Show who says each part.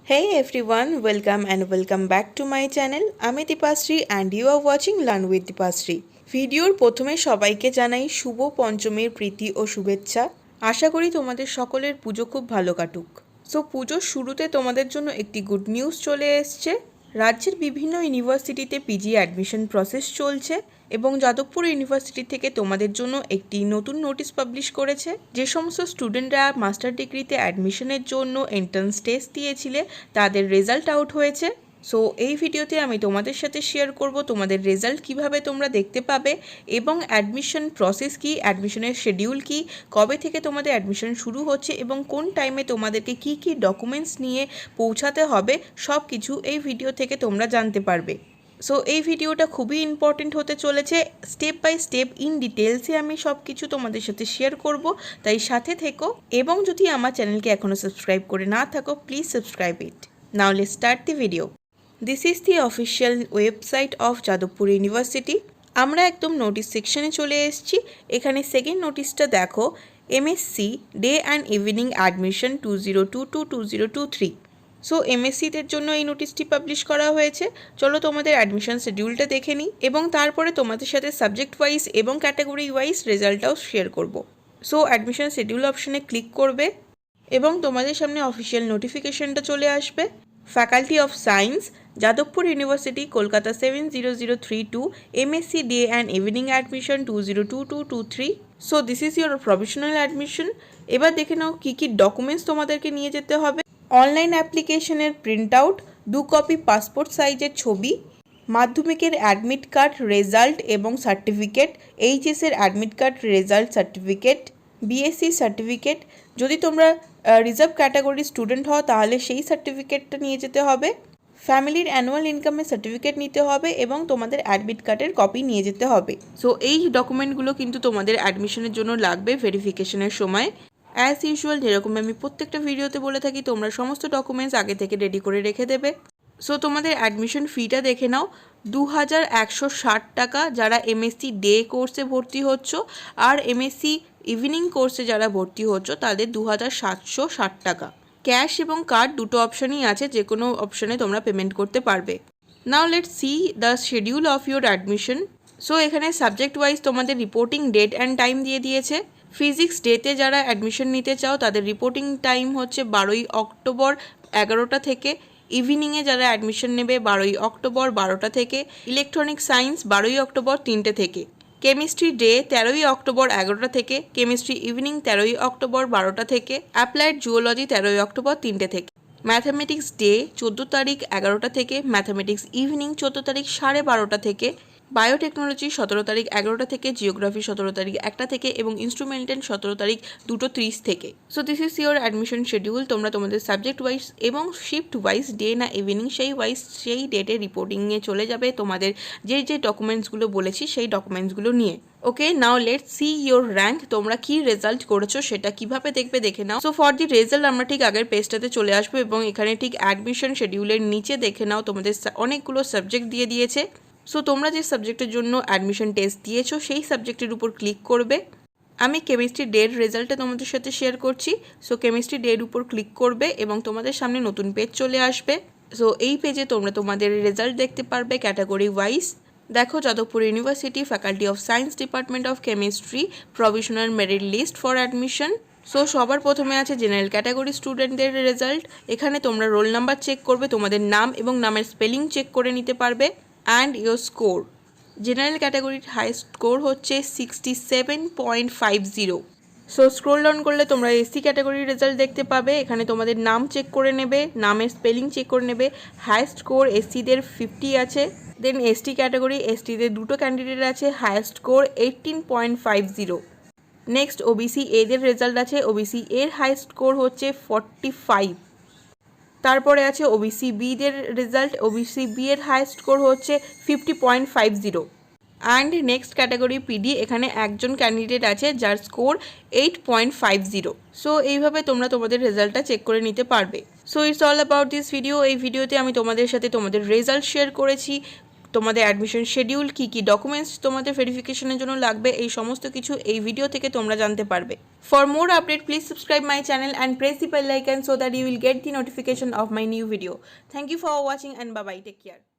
Speaker 1: Hey everyone, welcome back to my channel. আমি Dipasree and you are watching Learn with Dipasree. ভিডিওর প্রথমে সবাইকে জানাই শুভ পঞ্চমীর প্রীতি ও শুভেচ্ছা। আশা করি তোমাদের সকলের পুজো খুব ভালো কাটুক। সো পুজোর শুরুতে তোমাদের জন্য একটি গুড নিউজ চলে এসছে। রাজ্যের বিভিন্ন ইউনিভার্সিটিতে পিজি অ্যাডমিশন প্রসেস চলছে এবং যাদবপুর ইউনিভার্সিটি থেকে তোমাদের জন্য একটি নতুন নোটিশ পাবলিশ করেছে। যে সমস্ত স্টুডেন্টরা মাস্টার ডিগ্রিতে অ্যাডমিশনের জন্য এন্ট্রান্স টেস্ট দিয়েছিলে তাদের রেজাল্ট আউট হয়েছে। সো এই ভিডিওতে আমি তোমাদের সাথে শেয়ার করব তোমাদের রেজাল্ট কিভাবে তোমরা দেখতে পাবে এবং অ্যাডমিশন প্রসেস কি, অ্যাডমিশনের শিডিউল কি, কবে থেকে তোমাদের অ্যাডমিশন শুরু হচ্ছে এবং কোন টাইমে তোমাদেরকে কি কি ডকুমেন্টস নিয়ে পৌঁছাতে হবে সব কিছু এই ভিডিও থেকে তোমরা জানতে পারবে। সো এই ভিডিওটা খুবই ইম্পর্টেন্ট হতে চলেছে। স্টেপ বাই স্টেপ ইন ডিটেলসে আমি সব কিছু তোমাদের সাথে শেয়ার করব, তাই সাথে থেকো এবং যদি আমার চ্যানেলকে এখনও সাবস্ক্রাইব করে না থাকো please subscribe it. Now let's start the video. This is the official website of Jadavpur university. আমরা একদম নোটিশ সেকশনে চলে এসেছি। এখানে সেকেন্ড নোটিশটা দেখো, MSc day and evening admission 2022-2023। So এমএসসিদের জন্য এই নোটিশটি পাবলিশ করা হয়েছে। চলো তোমাদের অ্যাডমিশন শিডিউলটা দেখে নিই এবং তারপরে তোমাদের সাথে সাবজেক্ট ওয়াইজ এবং ক্যাটাগরি ওয়াইজ রেজাল্টটাও শেয়ার করব। সো অ্যাডমিশন শিডিউল অপশানে ক্লিক করবে এবং তোমাদের সামনে অফিসিয়াল নোটিফিকেশনটা চলে আসবে। Faculty of science, Jadavpur university, Kolkata 70032, MSc day and evening admission 2022-23। So this is your professional admission. এবার দেখে নাও কী কী ডকুমেন্টস তোমাদেরকে নিয়ে যেতে হবে। অনলাইন অ্যাপ্লিকেশনের প্রিন্ট আউট, 2 কপি পাসপোর্ট সাইজের ছবি, মাধ্যমিকের অ্যাডমিট কার্ড রেজাল্ট এবং সার্টিফিকেট, এইচএসের admit card result certificate, BSc certificate. যদি তোমরা রিজার্ভ ক্যাটাগরির স্টুডেন্ট হও তাহলে সেই সার্টিফিকেটটা নিয়ে যেতে হবে। ফ্যামিলির অ্যানুয়াল ইনকামের সার্টিফিকেট নিতে হবে এবং তোমাদের অ্যাডমিট কার্ডের কপি নিয়ে যেতে হবে। সো এই ডকুমেন্টগুলো কিন্তু তোমাদের অ্যাডমিশনের জন্য লাগবে ভেরিফিকেশনের সময়। অ্যাজ ইউজুয়াল যেরকম আমি প্রত্যেকটা ভিডিওতে বলে থাকি, তোমরা সমস্ত ডকুমেন্টস আগে থেকে রেডি করে রেখে দেবে। সো তোমাদের অ্যাডমিশন ফিটা দেখে নাও, 2160 টাকা যারা এমএসসি ডে কোর্সে ভর্তি হচ্ছ, আর এমএসসি ইভিনিং কোর্সে যারা ভর্তি হচ্ছ তাদের 2760 টাকা। ক্যাশ এবং কার্ড দুটো অপশানই আছে, যে কোনো অপশানে তোমরা পেমেন্ট করতে পারবে। নাও let's C the schedule of your admission. So এখানে সাবজেক্ট ওয়াইজ তোমাদের রিপোর্টিং ডেট অ্যান্ড টাইম দিয়ে দিয়েছে। ফিজিক্স ডেতে যারা অ্যাডমিশন নিতে চাও তাদের রিপোর্টিং টাইম হচ্ছে 12ই অক্টোবর 11টা থেকে। ইভিনিংয়ে যারা অ্যাডমিশন নেবে 12ই অক্টোবর 12টা থেকে। ইলেকট্রনিক সায়েন্স 12ই অক্টোবর 3টে থেকে। কেমিস্ট্রি ডে 13ই অক্টোবর 11টা থেকে। কেমিস্ট্রি ইভিনিং 13ই অক্টোবর 12টা থেকে। অ্যাপ্লাইড জুওলজি 13ই অক্টোবর 3টে থেকে। ম্যাথামেটিক্স ডে 14 তারিখ 11টা থেকে। ম্যাথামেটিক্স ইভিনিং 14 তারিখ 12:30টা থেকে। বায়োটেকনোলজি 17 তারিখ 11টা থেকে। জিওগ্রাফি 17 তারিখ 1টা থেকে এবং ইনস্ট্রুমেন্টাল 17 তারিখ 2:30 থেকে। So this is your admission schedule. তোমরা তোমাদের সাবজেক্ট ওয়াইজ এবং শিফট ওয়াইজ, ডে না ইভিনিং সেই ডেটে রিপোর্টিংয়ে চলে যাবে তোমাদের যে ডকুমেন্টসগুলো বলেছি সেই ডকুমেন্টসগুলো নিয়ে। Okay, now let's see your rank. তোমরা কি রেজাল্ট করেছো সেটা কিভাবে দেখবে দেখে নাও। সো ফর দি রেজাল্ট আমরা ঠিক আগের পেজটাতে চলে আসবো এবং এখানে ঠিক অ্যাডমিশন শিডিউলের নিচে দেখে নাও তোমাদের অনেকগুলো সাবজেক্ট দিয়ে দিয়েছে। সো তোমরা যে সাবজেক্টের জন্য অ্যাডমিশন টেস্ট দিয়েছো সেই সাবজেক্টের উপর ক্লিক করবে। আমি কেমিস্ট্রি ডের রেজাল্টটা তোমাদের সাথে শেয়ার করছি। সো কেমিস্ট্রি ডের উপর ক্লিক করবে এবং তোমাদের সামনে নতুন পেজ চলে আসবে। সো এই পেজে তোমরা তোমাদের রেজাল্ট দেখতে পারবে ক্যাটাগরি ওয়াইজ। দেখো, Jadavpur university, faculty of science, department of chemistry, provisional merit list for admission. So সবার প্রথমে আছে জেনারেল ক্যাটাগরি স্টুডেন্টদের রেজাল্ট। এখানে তোমরা রোল নাম্বার চেক করবে, তোমাদের নাম এবং নামের স্পেলিং চেক করে নিতে পারবে অ্যান্ড ইয়োর স্কোর। জেনারেল ক্যাটাগরির হাই স্কোর হচ্ছে 67.50। সো স্ক্রোল ডাউন করলে তোমরা এসসি ক্যাটাগরির রেজাল্ট দেখতে পাবে। এখানে তোমাদের নাম চেক করে নেবে, নামের স্পেলিং চেক করে নেবে। হাইয়েস্ট স্কোর এসসিদের 50 আছে। দেন এসটি ক্যাটাগরি, এসটিদের দুটো ক্যান্ডিডেট আছে, হাইয়েস্ট স্কোর 18.50। নেক্সট ওবিসি এদের রেজাল্ট আছে। ওবিসি এর হাইয়েস্ট স্কোর হচ্ছে 45। তারপরে আছে ওবিসি বিদের রেজাল্ট। ওবিসি বি এর হাইয়েস্ট স্কোর হচ্ছে 50.50। অ্যান্ড নেক্সট ক্যাটাগরি পিডি, এখানে একজন ক্যান্ডিডেট আছে যার স্কোর 8.50। সো এইভাবে তোমরা তোমাদের রেজাল্টটা চেক করে নিতে পারবে। So it's all about this video. এই ভিডিওতে আমি তোমাদের সাথে তোমাদের রেজাল্ট শেয়ার করেছি। তোমাদের অ্যাডমিশন শিডিউল, কী কী ডকুমেন্টস তোমাদের ভেরিফিকেশনের জন্য লাগবে, এই সমস্ত কিছু এই ভিডিও থেকে তোমরা জানতে পারবে। For more update please subscribe my channel and press the bell icon so that you will get the notification of my new video. Thank you for watching and bye bye, take care.